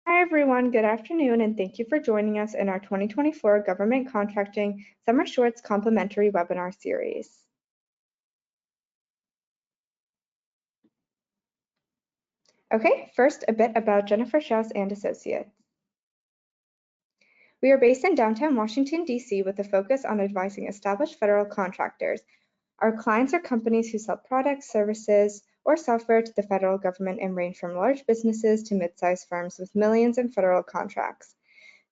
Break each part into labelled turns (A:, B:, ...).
A: Hi everyone, good afternoon, and thank you for joining us in our 2024 Government Contracting Summer Shorts Complimentary Webinar Series. Okay, first a bit about Jennifer Schaus and Associates. We are based in downtown Washington, D.C. with a focus on advising established federal contractors. Our clients are companies who sell products, services, or software to the federal government and range from large businesses to mid-sized firms with millions in federal contracts.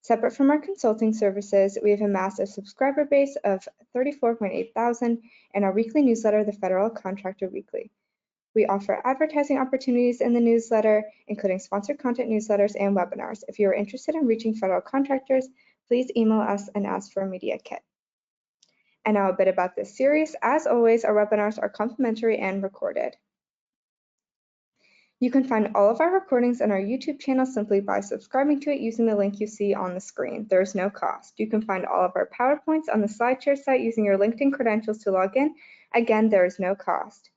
A: Separate from our consulting services, we have amassed a subscriber base of 34.8 thousand and our weekly newsletter, the Federal Contractor Weekly. We offer advertising opportunities in the newsletter, including sponsored content newsletters and webinars. If you are interested in reaching federal contractors, please email us and ask for a media kit. And now a bit about this series. As always, our webinars are complimentary and recorded. You can find all of our recordings on our YouTube channel simply by subscribing to it using the link you see on the screen. There is no cost. You can find all of our PowerPoints on the SlideShare site using your LinkedIn credentials to log in. Again, there is no cost.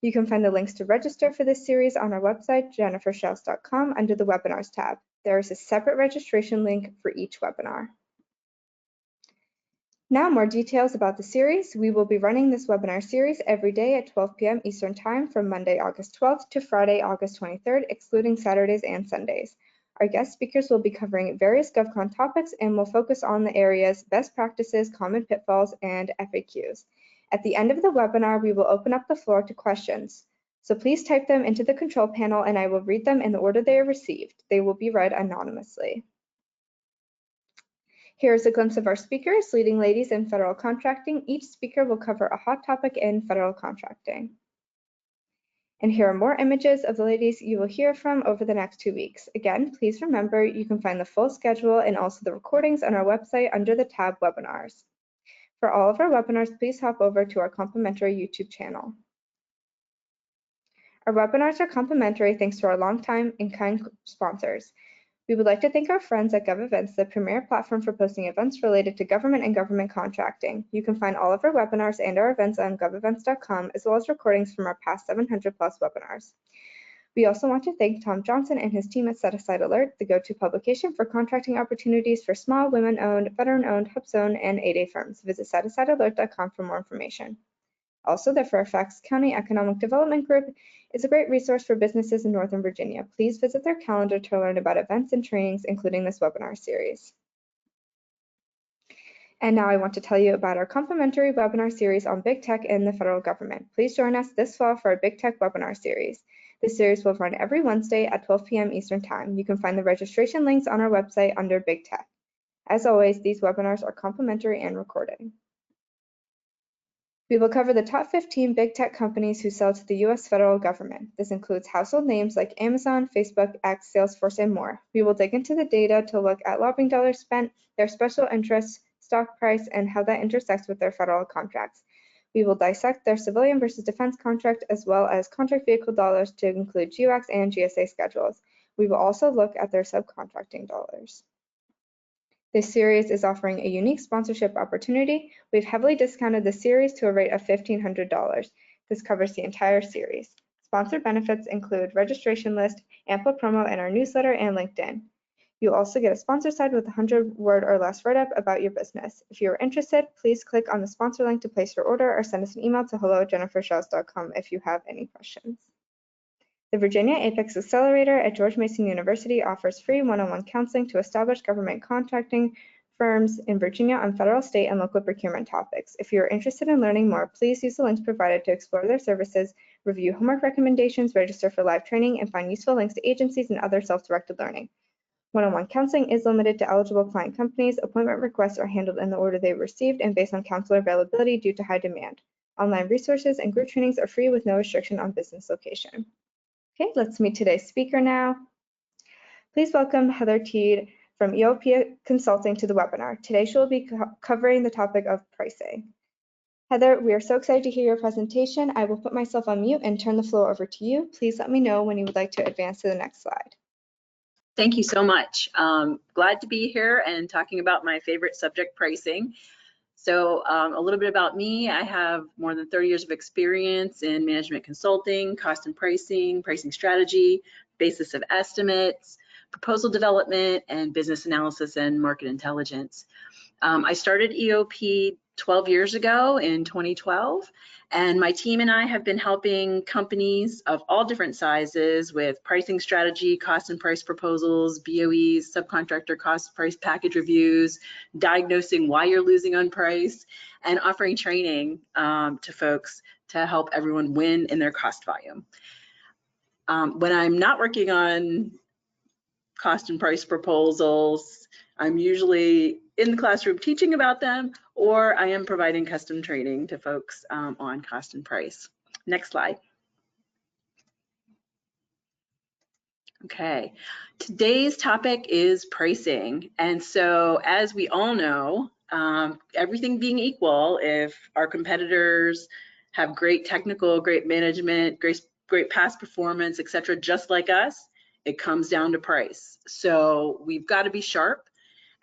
A: You can find the links to register for this series on our website, jenniferschaus.com, under the Webinars tab. There is a separate registration link for each webinar. Now, more details about the series. We will be running this webinar series every day at 12 p.m. Eastern Time from Monday, August 12th to Friday, August 23rd, excluding Saturdays and Sundays. Our guest speakers will be covering various GovCon topics and will focus on the areas best practices, common pitfalls, and FAQs. At the end of the webinar, we will open up the floor to questions. So please type them into the control panel and I will read them in the order they are received. They will be read anonymously. Here is a glimpse of our speakers, leading ladies in federal contracting. Each speaker will cover a hot topic in federal contracting. And here are more images of the ladies you will hear from over the next 2 weeks. Again, please remember you can find the full schedule and also the recordings on our website under the tab Webinars. For all of our webinars, please hop over to our complimentary YouTube channel. Our webinars are complimentary thanks to our longtime and kind sponsors. We would like to thank our friends at GovEvents, the premier platform for posting events related to government and government contracting. You can find all of our webinars and our events on govevents.com, as well as recordings from our past 700 plus webinars. We also want to thank Tom Johnson and his team at Set Aside Alert, the go-to publication for contracting opportunities for small, women-owned, veteran-owned, HUBZone, and 8A firms. Visit setasidealert.com for more information. Also, the Fairfax County Economic Development Group is a great resource for businesses in Northern Virginia. Please visit their calendar to learn about events and trainings, including this webinar series. And now I want to tell you about our complimentary webinar series on big tech and the federal government. Please join us this fall for our big tech webinar series. This series will run every Wednesday at 12 p.m. Eastern Time. You can find the registration links on our website under Big Tech. As always, these webinars are complimentary and recorded. We will cover the top 15 big tech companies who sell to the U.S. federal government. This includes household names like Amazon, Facebook, X, Salesforce, and more. We will dig into the data to look at lobbying dollars spent, their special interests, stock price, and how that intersects with their federal contracts. We will dissect their civilian versus defense contract as well as contract vehicle dollars to include GWACs and GSA schedules. We will also look at their subcontracting dollars. This series is offering a unique sponsorship opportunity. We've heavily discounted the series to a rate of $1,500. This covers the entire series. Sponsored benefits include registration list, ample promo in our newsletter, and LinkedIn. You'll also get a sponsor side with a 100-word or less write-up about your business. If you are interested, please click on the sponsor link to place your order or send us an email to hello@jenniferschaus.com if you have any questions. The Virginia Apex Accelerator at George Mason University offers free one-on-one counseling to established government contracting firms in Virginia on federal, state, and local procurement topics. If you are interested in learning more, please use the links provided to explore their services, review homework recommendations, register for live training, and find useful links to agencies and other self-directed learning. One-on-one counseling is limited to eligible client companies. Appointment requests are handled in the order they were received and based on counselor availability due to high demand. Online resources and group trainings are free with no restriction on business location. Okay, let's meet today's speaker now. Please welcome Heather Teed from EOP Consulting to the webinar. Today she will be covering the topic of pricing. Heather, we are so excited to hear your presentation. I will put myself on mute and turn the floor over to you. Please let me know when you would like to advance to the next slide.
B: Thank you so much. Glad to be here and talking about my favorite subject, pricing. So a little bit about me. I have more than 30 years of experience in management consulting, cost and pricing, pricing strategy, basis of estimates, proposal development, and business analysis and market intelligence. I started EOP 12 years ago in 2012, and my team and I have been helping companies of all different sizes with pricing strategy, cost and price proposals, BOEs, subcontractor cost price package reviews, diagnosing why you're losing on price, and offering training to folks to help everyone win in their cost volume. When I'm not working on cost and price proposals, I'm usually in the classroom teaching about them, or I am providing custom training to folks on cost and price. Next slide. Okay, today's topic is pricing. And so as we all know, everything being equal, if our competitors have great technical, great management, great past performance, et cetera, just like us, it comes down to price. So we've got to be sharp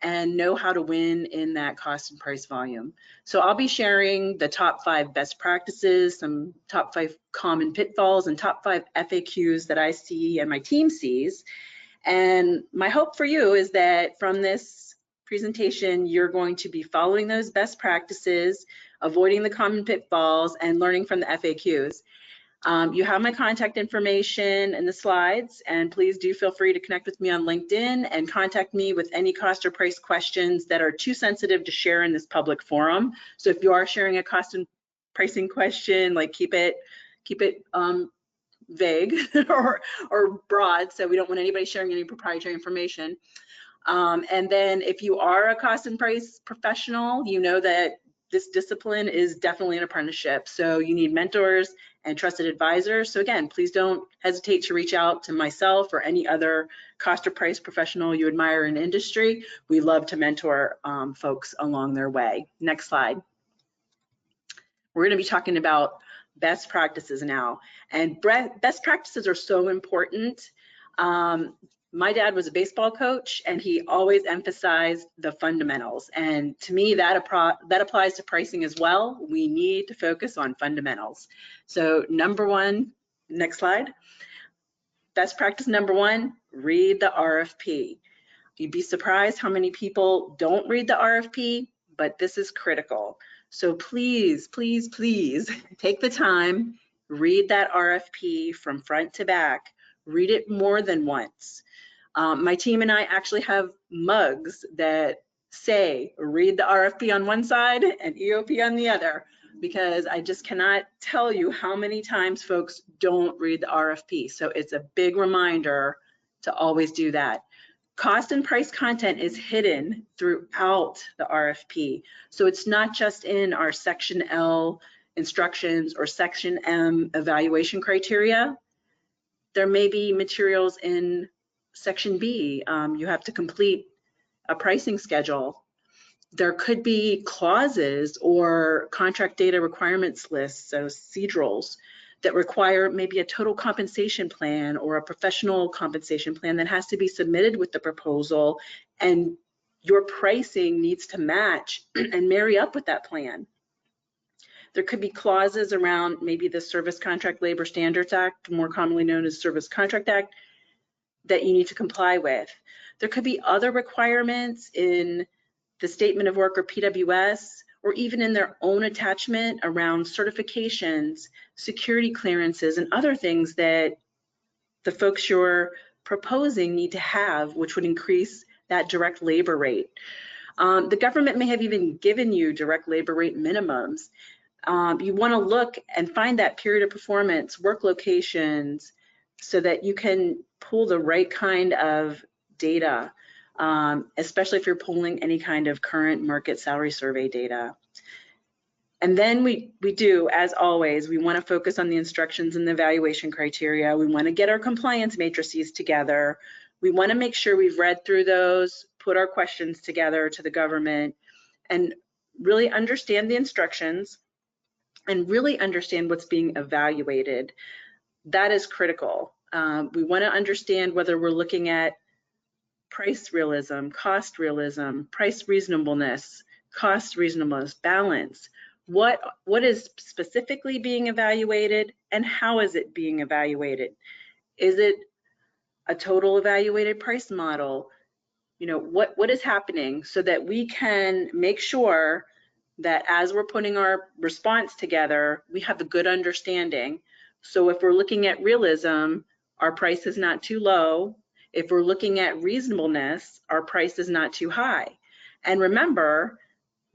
B: and know how to win in that cost and price volume. So I'll be sharing the top 5 best practices, some top 5 common pitfalls, and top 5 FAQs that I see and my team sees. And my hope for you is that from this presentation, you're going to be following those best practices, avoiding the common pitfalls, and learning from the FAQs. You have my contact information in the slides, and please do feel free to connect with me on LinkedIn and contact me with any cost or price questions that are too sensitive to share in this public forum. So if you are sharing a cost and pricing question, like keep it vague or broad, so we don't want anybody sharing any proprietary information. And then if you are a cost and price professional, you know that this discipline is definitely an apprenticeship. So you need mentors and trusted advisors. So again, please don't hesitate to reach out to myself or any other cost or price professional you admire in industry. We love to mentor folks along their way. Next slide. We're going to be talking about best practices now. And best practices are so important. My dad was a baseball coach, and he always emphasized the fundamentals. And to me, that applies to pricing as well. We need to focus on fundamentals. So number 1, next slide. Best practice number 1, read the RFP. You'd be surprised how many people don't read the RFP, but this is critical. So please, please, please take the time, read that RFP from front to back. Read it more than once. My team and I actually have mugs that say, read the RFP on one side and EOP on the other, because I just cannot tell you how many times folks don't read the RFP. So it's a big reminder to always do that. Cost and price content is hidden throughout the RFP. So it's not just in our Section L instructions or Section M evaluation criteria. There may be materials in Section B. You have to complete a pricing schedule. There could be clauses or contract data requirements lists, so CDRLs, that require maybe a total compensation plan or a professional compensation plan that has to be submitted with the proposal, and your pricing needs to match and marry up with that plan. There could be clauses around maybe the Service Contract Labor Standards Act, more commonly known as Service Contract Act, that you need to comply with. There could be other requirements in the Statement of Work or PWS, or even in their own attachment around certifications, security clearances, and other things that the folks you're proposing need to have, which would increase that direct labor rate. The government may have even given you direct labor rate minimums. You want to look and find that period of performance, work locations, so that you can pull the right kind of data, especially if you're pulling any kind of current market salary survey data. And then we do, as always, we want to focus on the instructions and the evaluation criteria. We want to get our compliance matrices together. We want to make sure we've read through those, put our questions together to the government, and really understand the instructions and really understand what's being evaluated. That is critical. We want to understand whether we're looking at price realism, cost realism, price reasonableness, cost reasonableness, balance. What is specifically being evaluated and how is it being evaluated? Is it a total evaluated price model. You know, what is happening, so that we can make sure that as we're putting our response together, we have a good understanding. So if we're looking at realism, our price is not too low. If we're looking at reasonableness, our price is not too high. And remember,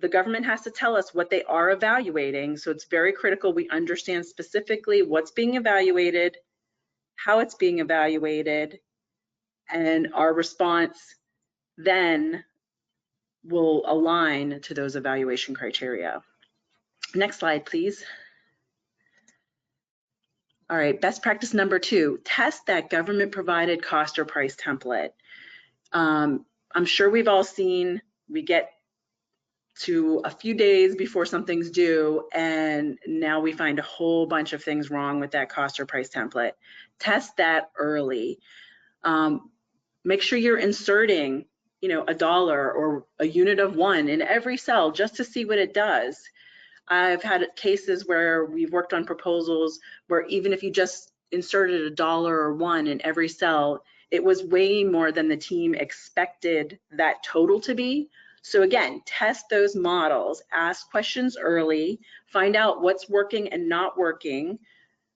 B: the government has to tell us what they are evaluating. So it's very critical we understand specifically what's being evaluated, how it's being evaluated, and our response then will align to those evaluation criteria. Next slide, please. All right, best practice number 2, test that government provided cost or price template. I'm sure we've all seen, we get to a few days before something's due, and now we find a whole bunch of things wrong with that cost or price template. Test that early. Make sure you're inserting, you know, $1 or a unit of 1 in every cell just to see what it does. I've had cases where we've worked on proposals where even if you just inserted $1 or 1 in every cell, it was way more than the team expected that total to be. So again, test those models, ask questions early, find out what's working and not working.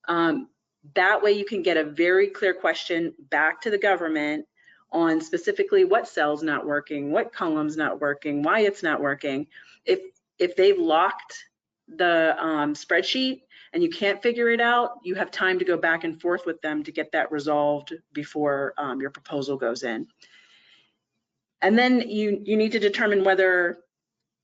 B: That way you can get a very clear question back to the government on specifically what cell's not working, what column's not working, why it's not working. If they've locked the spreadsheet and you can't figure it out, you have time to go back and forth with them to get that resolved before your proposal goes in. And then you need to determine whether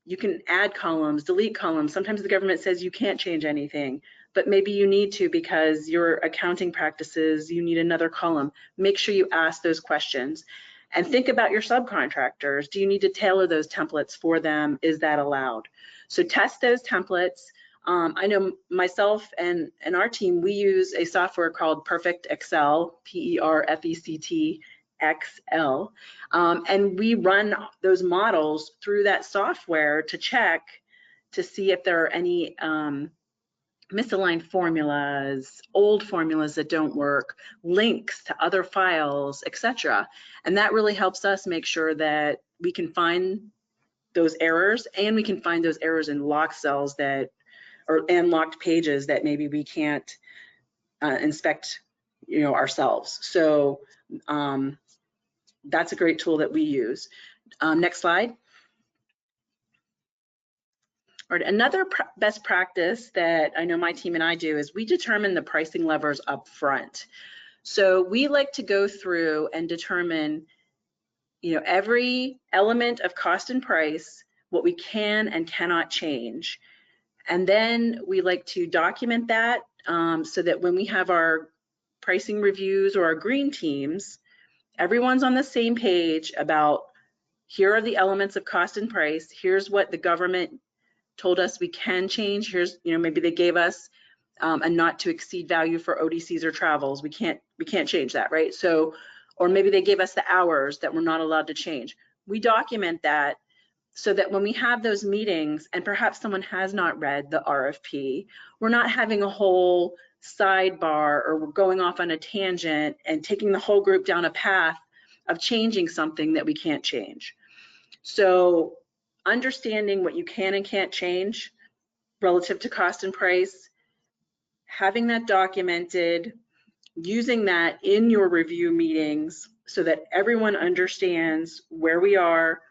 B: you can add columns, delete columns. Sometimes the government says you can't change anything, but maybe you need to because your accounting practices, you need another column. Make sure you ask those questions. And think about your subcontractors. Do you need to tailor those templates for them? Is that allowed? So test those templates. I know myself and our team, we use a software called Perfect Excel, Perfect XL, and we run those models through that software to check to see if there are any misaligned formulas, old formulas that don't work, links to other files, etc. And that really helps us make sure that we can find those errors, and we can find those errors in locked cells that, and locked pages that maybe we can't inspect, you know, ourselves. So that's a great tool that we use. Next slide. All right, another best practice that I know my team and I do is we determine the pricing levers up front. So we like to go through and determine, you know, every element of cost and price, what we can and cannot change. And then we like to document that so that when we have our pricing reviews or our green teams, everyone's on the same page about here are the elements of cost and price. Here's what the government told us we can change. Here's, you know, maybe they gave us a not to exceed value for ODCs or travels. We can't change that, right? So, or maybe they gave us the hours that we're not allowed to change. We document that so that when we have those meetings and perhaps someone has not read the RFP, we're not having a whole sidebar or we're going off on a tangent and taking the whole group down a path of changing something that we can't change. So understanding what you can and can't change relative to cost and price, having that documented, using that in your review meetings so that everyone understands where we are,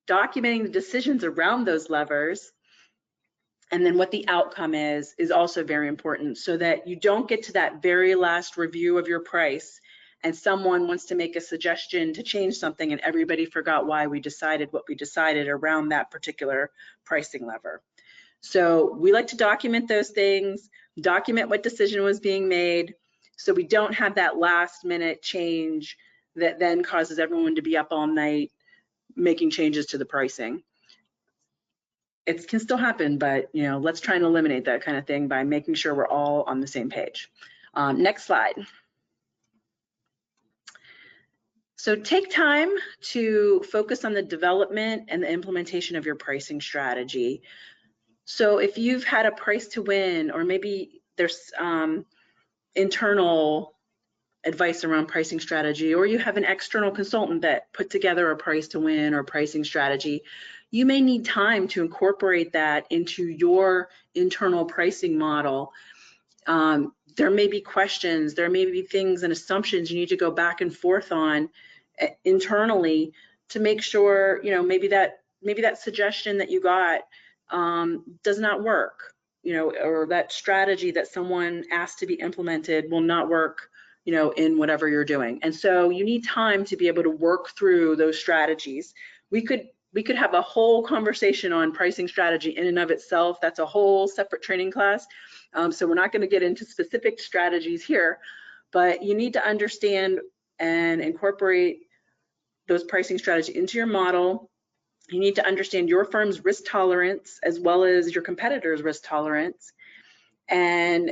B: documenting the decisions around those levers, and then what the outcome is also very important so that you don't get to that very last review of your price and someone wants to make a suggestion to change something and everybody forgot why we decided what we decided around that particular pricing lever. So we like to document those things, document what decision was being made so we don't have that last minute change that then causes everyone to be up all night making changes to the pricing. It can still happen, but you know, let's try and eliminate that kind of thing by making sure we're all on the same page. Next slide. So take time to focus on the development and the implementation of your pricing strategy. So if you've had a price to win, or maybe there's internal advice around pricing strategy, or you have an external consultant that put together a price to win or pricing strategy, you may need time to incorporate that into your internal pricing model. There may be questions, there may be things and assumptions you need to go back and forth on internally to make sure, you know, maybe that suggestion that you got does not work, you know, or that strategy that someone asked to be implemented will not work, you know, in whatever you're doing. And so you need time to be able to work through those strategies. We could have a whole conversation on pricing strategy in and of itself. That's a whole separate training class. So we're not going to get into specific strategies here, but you need to understand and incorporate those pricing strategies into your model. You need to understand your firm's risk tolerance as well as your competitors' risk tolerance, and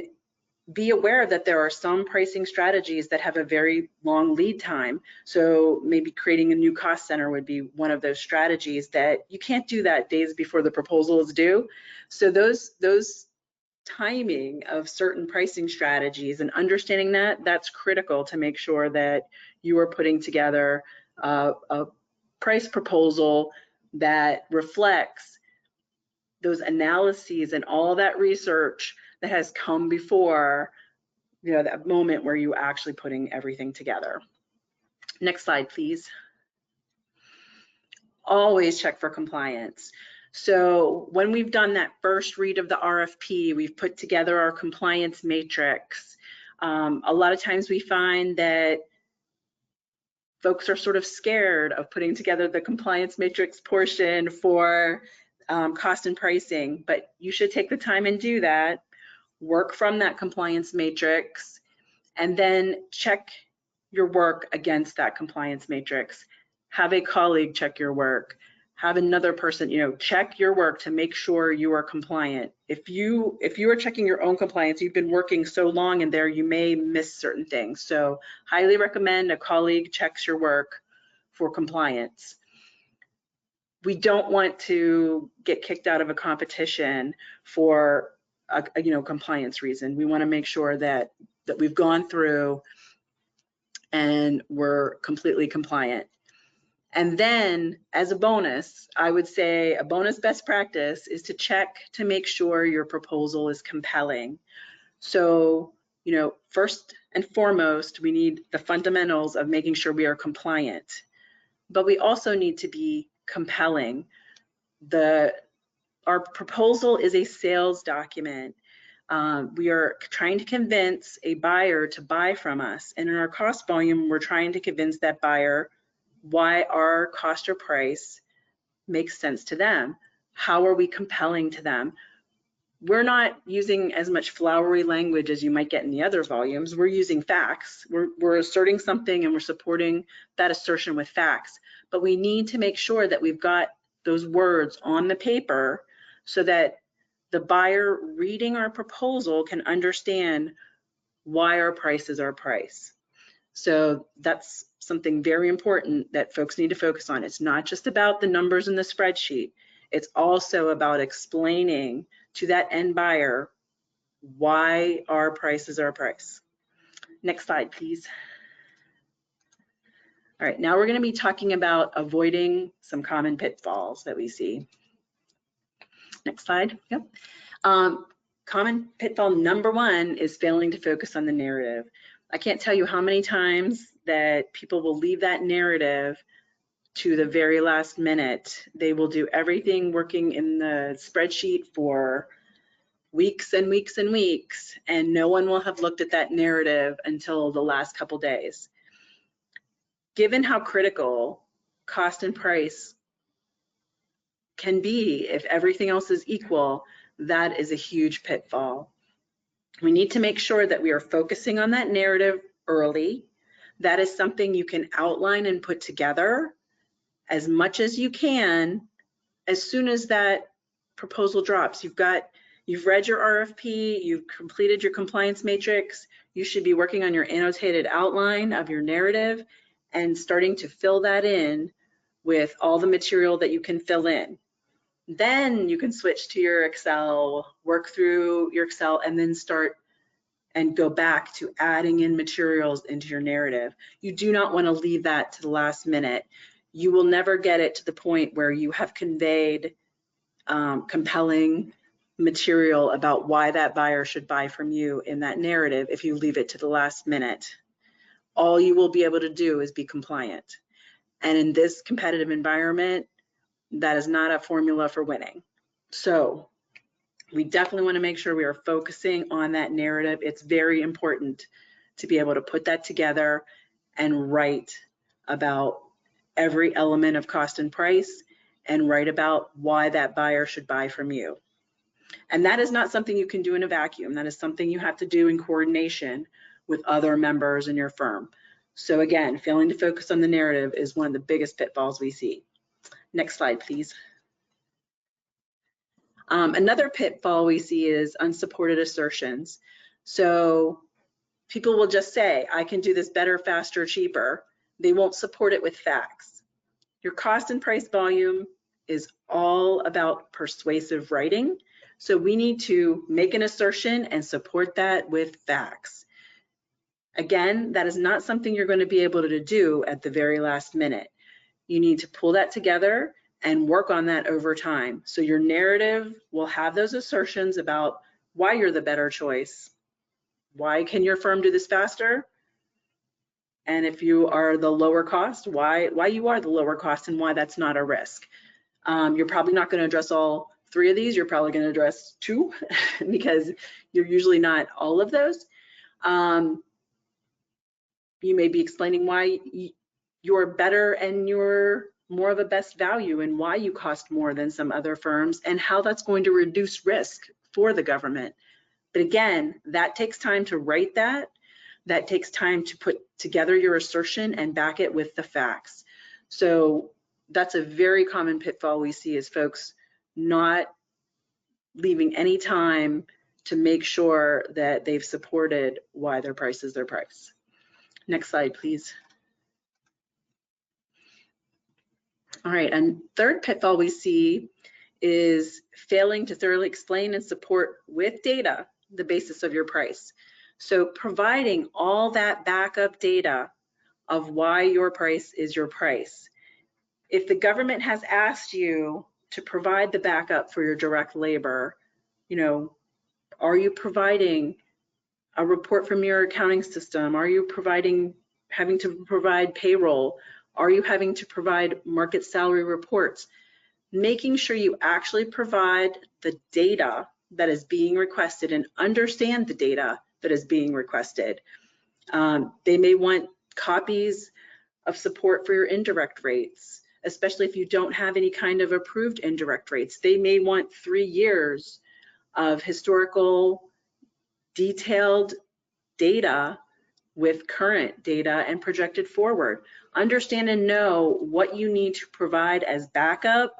B: be aware that there are some pricing strategies that have a very long lead time. So maybe creating a new cost center would be one of those strategies that you can't do that days before the proposal is due. So those timing of certain pricing strategies and understanding that's critical to make sure that you are putting together a price proposal that reflects those analyses and all that research that has come before, you know, that moment where you actually putting everything together. Next slide, please. Always check for compliance. So when we've done that first read of the RFP, we've put together our compliance matrix. A lot of times we find that folks are sort of scared of putting together the compliance matrix portion for cost and pricing, but you should take the time and do that. Work from that compliance matrix, and then check your work against that compliance matrix. Have a colleague check your work. Have another person, you know, check your work to make sure you are compliant. If you are checking your own compliance, you've been working so long in there, you may miss certain things. So highly recommend a colleague checks your work for compliance. We don't want to get kicked out of a competition for a compliance reason. We want to make sure that we've gone through and we're completely compliant. And then as a bonus, I would say a bonus best practice is to check to make sure your proposal is compelling. So, you know, first and foremost, we need the fundamentals of making sure we are compliant, but we also need to be compelling. Our proposal is a sales document. We are trying to convince a buyer to buy from us. And in our cost volume, we're trying to convince that buyer why our cost or price makes sense to them. How are we compelling to them? We're not using as much flowery language as you might get in the other volumes. We're using facts. We're asserting something and we're supporting that assertion with facts. But we need to make sure that we've got those words on the paper so that the buyer reading our proposal can understand why our price is our price. So that's something very important that folks need to focus on. It's not just about the numbers in the spreadsheet. It's also about explaining to that end buyer why our price is our price. Next slide, please. All right, now we're going to be talking about avoiding some common pitfalls that we see. Next slide. Yep. Common pitfall number one is failing to focus on the narrative. I can't tell you how many times that people will leave that narrative to the very last minute. They will do everything working in the spreadsheet for weeks and weeks and weeks, and no one will have looked at that narrative until the last couple days. Given how critical cost and price can be if everything else is equal, that is a huge pitfall. We need to make sure that we are focusing on that narrative early. That is something you can outline and put together as much as you can as soon as that proposal drops. You've read your RFP, you've completed your compliance matrix, you should be working on your annotated outline of your narrative and starting to fill that in with all the material that you can fill in. Then you can switch to your Excel, work through your Excel, and then start and go back to adding in materials into your narrative. You do not want to leave that to the last minute. You will never get it to the point where you have conveyed compelling material about why that buyer should buy from you in that narrative if you leave it to the last minute. All you will be able to do is be compliant. And in this competitive environment, that is not a formula for winning. So we definitely want to make sure we are focusing on that narrative. It's very important to be able to put that together and write about every element of cost and price and write about why that buyer should buy from you. And that is not something you can do in a vacuum. That is something you have to do in coordination with other members in your firm. So again, failing to focus on the narrative is one of the biggest pitfalls we see. Next slide, please. Another pitfall we see is unsupported assertions. So people will just say, I can do this better, faster, cheaper. They won't support it with facts. Your cost and price volume is all about persuasive writing. So we need to make an assertion and support that with facts. Again, that is not something you're going to be able to do at the very last minute. You need to pull that together and work on that over time. So your narrative will have those assertions about why you're the better choice. Why can your firm do this faster? And if you are the lower cost, why you are the lower cost and why that's not a risk. You're probably not going to address all three of these. You're probably going to address two because you're usually not all of those. You may be explaining why you're better and you're more of a best value and why you cost more than some other firms and how that's going to reduce risk for the government. But again, that takes time to write that. That takes time to put together your assertion and back it with the facts. So that's a very common pitfall we see is folks not leaving any time to make sure that they've supported why their price is their price. Next slide, please. All right, and third pitfall we see is failing to thoroughly explain and support with data the basis of your price. So providing all that backup data of why your price is your price. If the government has asked you to provide the backup for your direct labor, you know, are you providing a report from your accounting system? Are you having to provide payroll? Are you having to provide market salary reports? Making sure you actually provide the data that is being requested and understand the data that is being requested. They may want copies of support for your indirect rates, especially if you don't have any kind of approved indirect rates. They may want 3 years of historical detailed data with current data and projected forward. Understand and know what you need to provide as backup.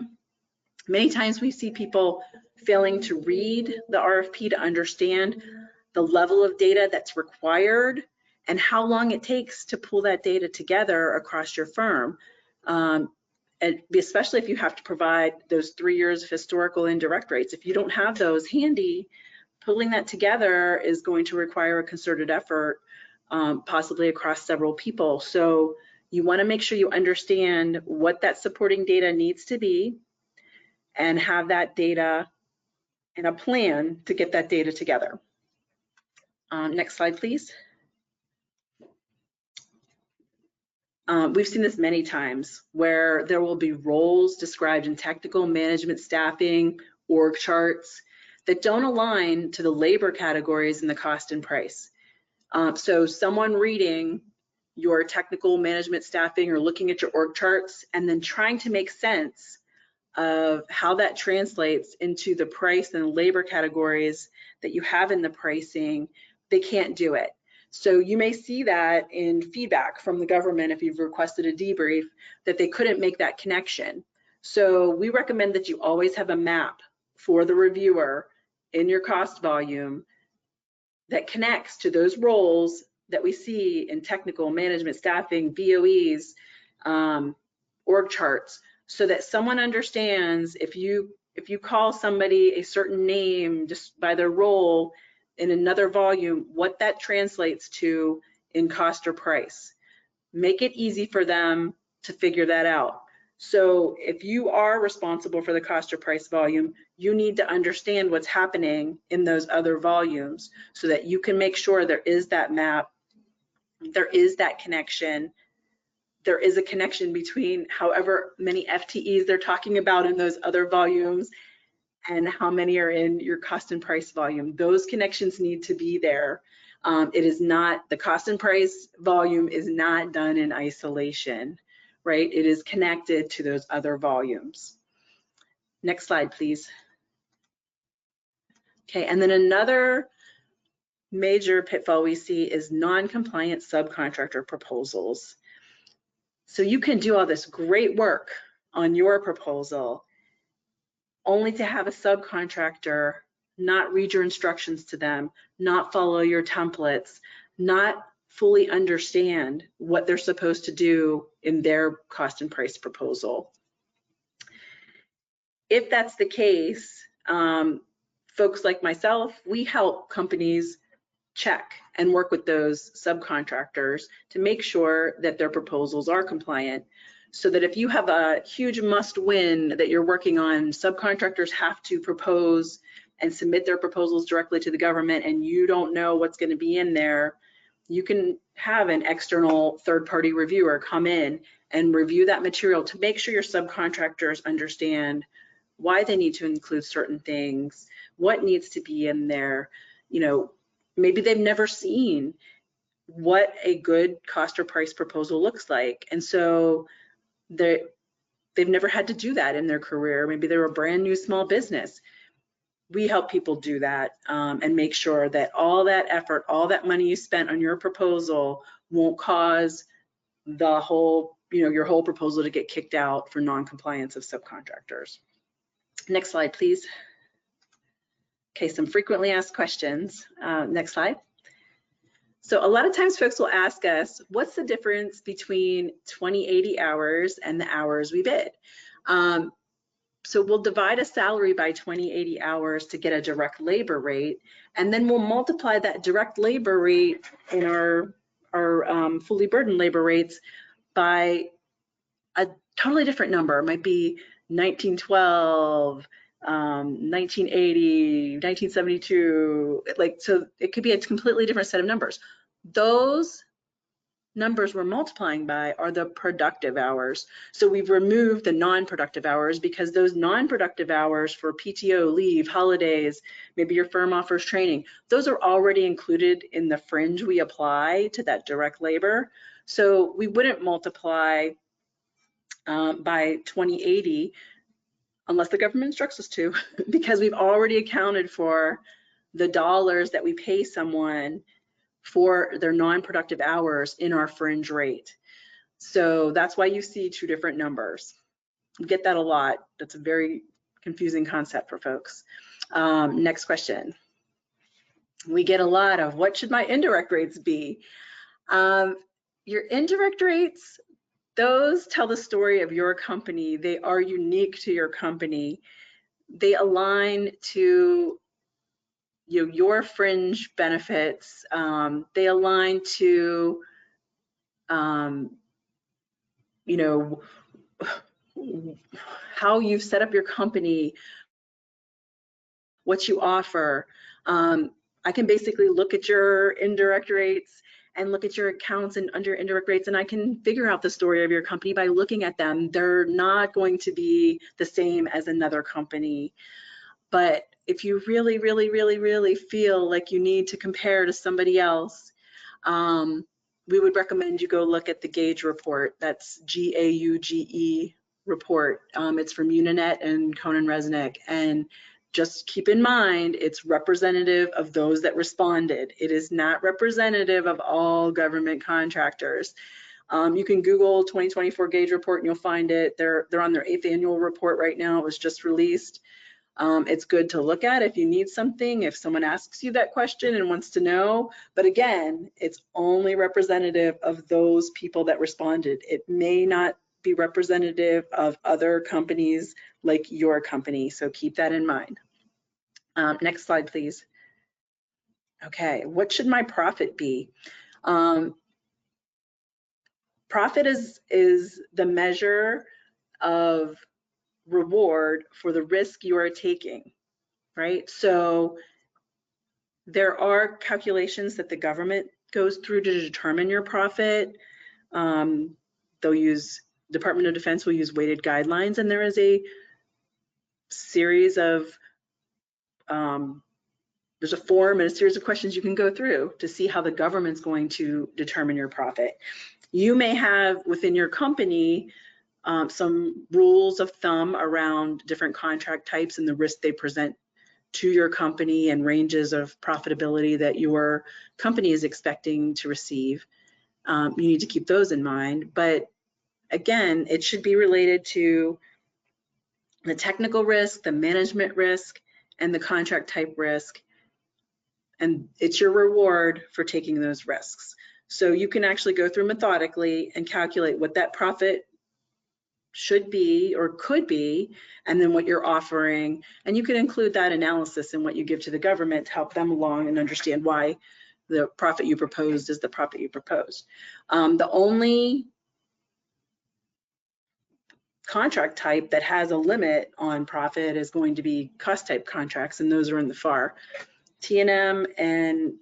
B: Many times we see people failing to read the RFP to understand the level of data that's required and how long it takes to pull that data together across your firm. And especially if you have to provide those 3 years of historical indirect rates. If you don't have those handy, pulling that together is going to require a concerted effort, possibly across several people. So you want to make sure you understand what that supporting data needs to be and have that data and a plan to get that data together. Next slide, please. We've seen this many times where there will be roles described in technical management staffing, org charts that don't align to the labor categories in the cost and price. So someone reading your technical management staffing or looking at your org charts and then trying to make sense of how that translates into the price and labor categories that you have in the pricing, they can't do it. So you may see that in feedback from the government if you've requested a debrief that they couldn't make that connection. So we recommend that you always have a map for the reviewer in your cost volume that connects to those roles that we see in technical management staffing, VOEs, org charts, so that someone understands if you call somebody a certain name just by their role, in another volume what that translates to in cost or price. Make it easy for them to figure that out. So if you are responsible for the cost or price volume, you need to understand what's happening in those other volumes so that you can make sure there is that map, there is that connection, there is a connection between however many FTEs they're talking about in those other volumes and how many are in your cost and price volume. Those connections need to be there. It is not, the cost and price volume is not done in isolation, right? It is connected to those other volumes. Next slide, please. Okay, and then another major pitfall we see is non-compliant subcontractor proposals. So you can do all this great work on your proposal only to have a subcontractor not read your instructions to them, not follow your templates, not fully understand what they're supposed to do in their cost and price proposal. If that's the case, folks like myself, we help companies check and work with those subcontractors to make sure that their proposals are compliant, so that if you have a huge must-win that you're working on, subcontractors have to propose and submit their proposals directly to the government, and you don't know what's going to be in there, you can have an external third-party reviewer come in and review that material to make sure your subcontractors understand why they need to include certain things, what needs to be in there. You know, maybe they've never seen what a good cost or price proposal looks like, and so they've never had to do that in their career. Maybe they're a brand new small business. We help people do that and make sure that all that effort, all that money you spent on your proposal won't cause the whole, your whole proposal to get kicked out for non-compliance of subcontractors. Next slide, please. Okay, some frequently asked questions. Next slide. So a lot of times folks will ask us, what's the difference between 2080 hours and the hours we bid? So we'll divide a salary by 2080 hours to get a direct labor rate, and then we'll multiply that direct labor rate in our fully burdened labor rates by a totally different number. It might be 1912, 1980, 1972, so it could be a completely different set of numbers. Those numbers we're multiplying by are the productive hours. So we've removed the non-productive hours because those non-productive hours for PTO, leave, holidays, maybe your firm offers training, those are already included in the fringe we apply to that direct labor. So we wouldn't multiply by 2080 unless the government instructs us to, because we've already accounted for the dollars that we pay someone for their non-productive hours in our fringe rate. So that's why you see two different numbers. You get that a lot. That's a very confusing concept for folks. Next question. We get a lot of, what should my indirect rates be? Your indirect rates, those tell the story of your company. They are unique to your company. They align to your fringe benefits. They align to how you've set up your company, what you offer. I can basically look at your indirect rates and look at your accounts and under indirect rates, and I can figure out the story of your company by looking at them. They're not going to be the same as another company. But if you really, really, really, really feel like you need to compare to somebody else, we would recommend you go look at the Gauge report. That's GAUGE report. It's from Uninet and Cohen & Resnick. And just keep in mind, it's representative of those that responded. It is not representative of all government contractors. You can Google 2024 Gauge report and you'll find it. They're on their 8th annual report right now. It was just released. It's good to look at if you need something, if someone asks you that question and wants to know. But again, it's only representative of those people that responded. It may not be representative of other companies like your company, so keep that in mind. Next slide, please. Okay, what should my profit be? Profit is the measure of reward for the risk you are taking, right? So there are calculations that the government goes through to determine your profit. They'll use, Department of Defense will use weighted guidelines, and there is a series of, there's a form and a series of questions you can go through to see how the government's going to determine your profit. You may have within your company some rules of thumb around different contract types and the risk they present to your company and ranges of profitability that your company is expecting to receive. You need to keep those in mind. But again, it should be related to the technical risk, the management risk, and the contract type risk. And it's your reward for taking those risks. So you can actually go through methodically and calculate what that profit should be or could be, and then what you're offering. And you can include that analysis in what you give to the government to help them along and understand why the profit you proposed is the profit you proposed. The only contract type that has a limit on profit is going to be cost type contracts, and those are in the FAR. T&M and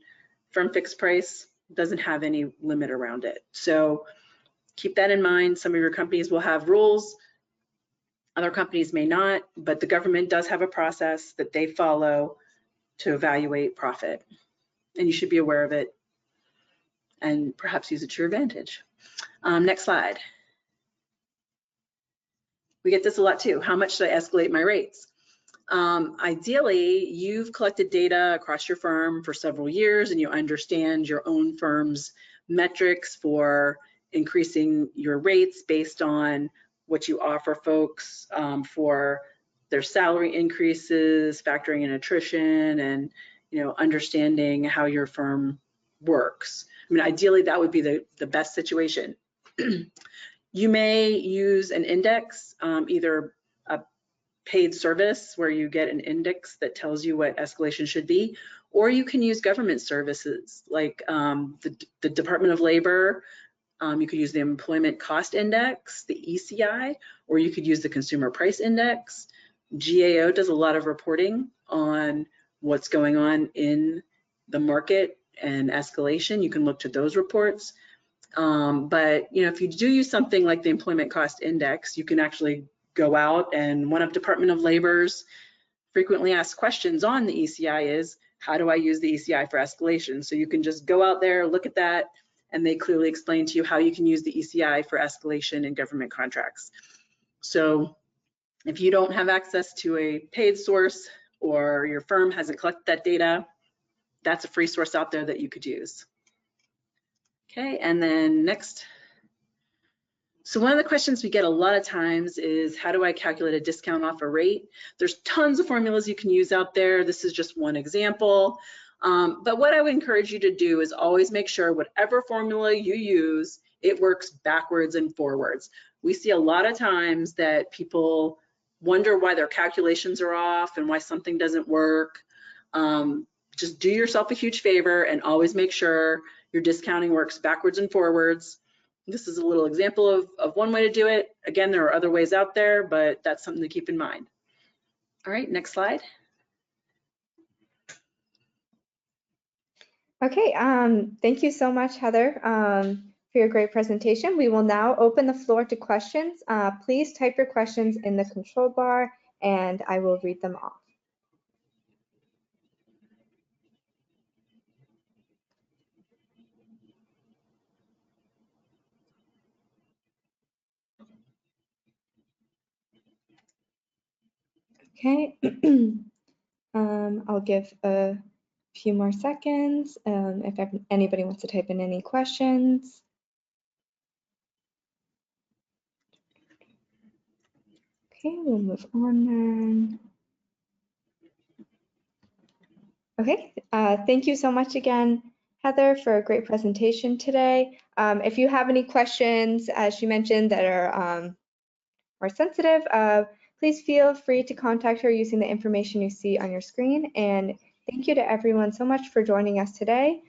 B: firm fixed price doesn't have any limit around it. So keep that in mind. Some of your companies will have rules, other companies may not, but the government does have a process that they follow to evaluate profit, and you should be aware of it and perhaps use it to your advantage. Next slide. We get this a lot too. How much should I escalate my rates? Ideally, you've collected data across your firm for several years and you understand your own firm's metrics for increasing your rates based on what you offer folks for their salary increases, factoring in attrition, and understanding how your firm works. I mean, ideally, that would be the best situation. You may use an index, either a paid service where you get an index that tells you what escalation should be, or you can use government services like the Department of Labor. You could use the Employment Cost Index, the ECI, or you could use the Consumer Price Index. GAO does a lot of reporting on what's going on in the market and escalation. You can look to those reports. But if you do use something like the Employment Cost Index, you can actually go out, and one of Department of Labor's frequently asked questions on the ECI is, how do I use the ECI for escalation? So you can just go out there, look at that, and they clearly explain to you how you can use the ECI for escalation in government contracts. So if you don't have access to a paid source or your firm hasn't collected that data, that's a free source out there that you could use. Okay, and then next. So one of the questions we get a lot of times is, how do I calculate a discount off a rate? There's tons of formulas you can use out there. This is just one example. But what I would encourage you to do is always make sure whatever formula you use, it works backwards and forwards. We see a lot of times that people wonder why their calculations are off and why something doesn't work. Just do yourself a huge favor and always make sure your discounting works backwards and forwards. This is a little example of one way to do it. Again, there are other ways out there, but that's something to keep in mind. All right, next slide.
A: Okay, thank you so much, Heather, for your great presentation. We will now open the floor to questions. Please type your questions in the control bar and I will read them off. Okay, I'll give a few more seconds if anybody wants to type in any questions. Okay, we'll move on then. Okay, thank you so much again, Heather, for a great presentation today. If you have any questions, as she mentioned, that are more sensitive, please feel free to contact her using the information you see on your screen. And Thank you to everyone so much for joining us today.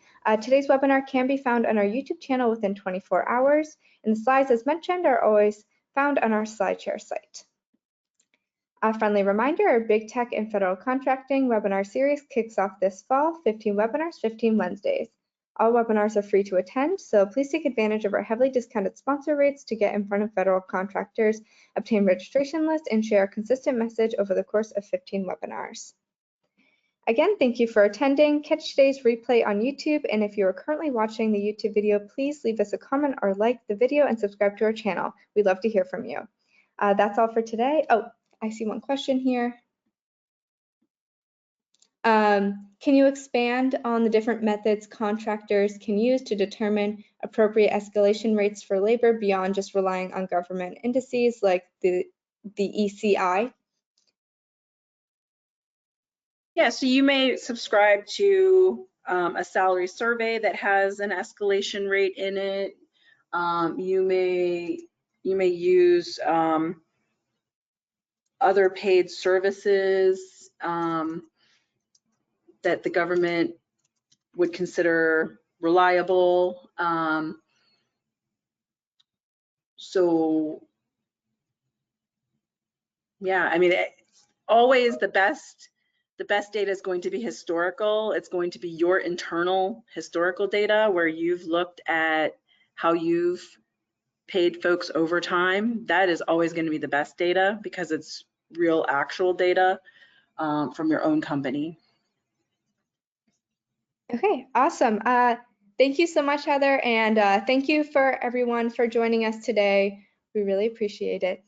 A: Today's webinar can be found on our YouTube channel within 24 hours, and the slides, as mentioned, are always found on our SlideShare site. A friendly reminder, our Big Tech and Federal Contracting webinar series kicks off this fall, 15 webinars, 15 Wednesdays. All webinars are free to attend, so please take advantage of our heavily discounted sponsor rates to get in front of federal contractors, obtain registration lists, and share a consistent message over the course of 15 webinars. Again, thank you for attending. Catch today's replay on YouTube, and if you are currently watching the YouTube video, please leave us a comment or like the video and subscribe to our channel. We'd love to hear from you. That's all for today. Oh, I see one question here. Can you expand on the different methods contractors can use to determine appropriate escalation rates for labor beyond just relying on government indices like the ECI?
B: Yeah, so you may subscribe to a salary survey that has an escalation rate in it. You may use other paid services that the government would consider reliable. So yeah, I mean, always the best data is going to be historical. It's going to be your internal historical data where you've looked at how you've paid folks over time. That is always going to be the best data because it's real actual data from your own company.
A: Okay, awesome. Thank you so much, Heather, and thank you for everyone for joining us today. We really appreciate it.